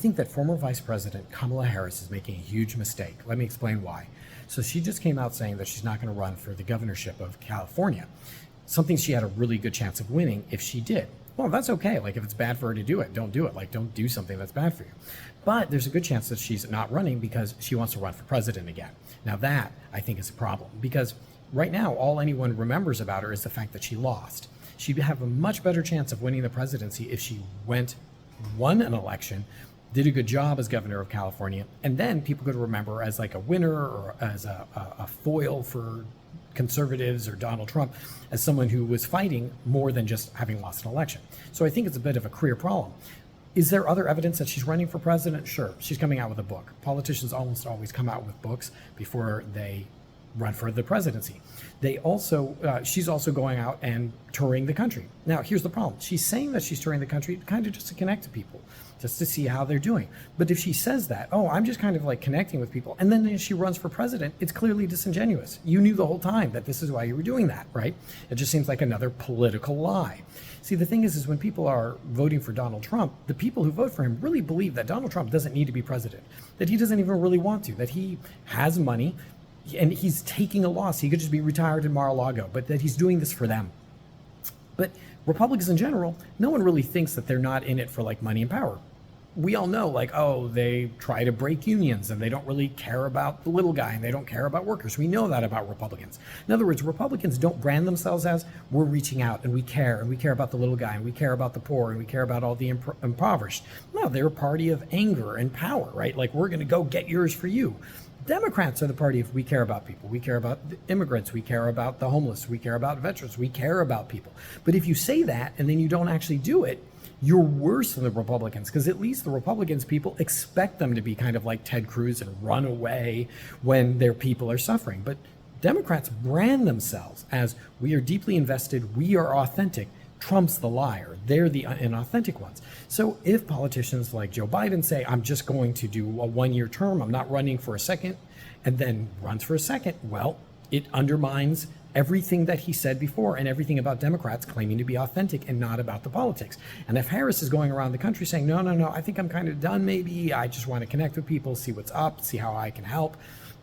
think that former Vice President Kamala Harris is making a huge mistake. Let me explain why. So she just came out saying that she's not going to run for the governorship of California, something she had a really good chance of winning if she did. Well, that's okay. Like, if it's bad for her to do it, don't do it. Like, don't do something that's bad for you. But there's a good chance that she's not running because she wants to run for president again. Now that, I think, is a problem, because right now all anyone remembers about her is the fact that she lost. She'd have a much better chance of winning the presidency if she won an election, did a good job as governor of California, and then people could remember her as like a winner or as a foil for conservatives or Donald Trump, as someone who was fighting more than just having lost an election. So I think it's a bit of a career problem. Is there other evidence that she's running for president? Sure. She's coming out with a book. Politicians almost always come out with books before they run for the presidency. She's also going out and touring the country. Now, here's the problem. She's saying that she's touring the country kind of just to connect to people, just to see how they're doing. But if she says that, oh, I'm just kind of like connecting with people, and then she runs for president, it's clearly disingenuous. You knew the whole time that this is why you were doing that, right? It just seems like another political lie. See, the thing is when people are voting for Donald Trump, the people who vote for him really believe that Donald Trump doesn't need to be president, that he doesn't even really want to, that he has money, and he's taking a loss. He could just be retired in Mar-a-Lago, but that he's doing this for them. But Republicans in general, no one really thinks that they're not in it for like money and power. We all know, like, oh, they try to break unions and they don't really care about the little guy and they don't care about workers. We know that about Republicans. In other words, Republicans don't brand themselves as we're reaching out and we care about the little guy and we care about the poor and we care about all the impoverished. No, they're a party of anger and power, right? Like, we're going to go get yours for you. Democrats are the party of we care about people. We care about the immigrants. We care about the homeless. We care about veterans. We care about people. But if you say that and then you don't actually do it, you're worse than the Republicans, because at least the Republicans, people expect them to be kind of like Ted Cruz and run away when their people are suffering. But Democrats brand themselves as we are deeply invested, we are authentic. Trump's the liar. They're the inauthentic ones. So if politicians like Joe Biden say, I'm just going to do a one-year term, I'm not running for a second, and then runs for a second, well, it undermines everything that he said before and everything about Democrats claiming to be authentic and not about the politics. And if Harris is going around the country saying, no, I think I'm kind of done maybe, I just want to connect with people, see what's up, see how I can help,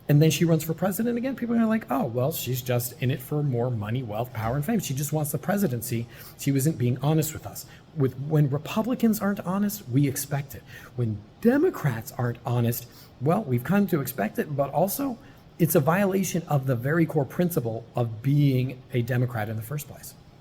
and then she runs for president again, people are like, oh, well, she's just in it for more money, wealth, power, and fame. She just wants the presidency. She wasn't being honest with us. When Republicans aren't honest, we expect it. When Democrats aren't honest, well, we've come to expect it, but also it's a violation of the very core principle of being a Democrat in the first place.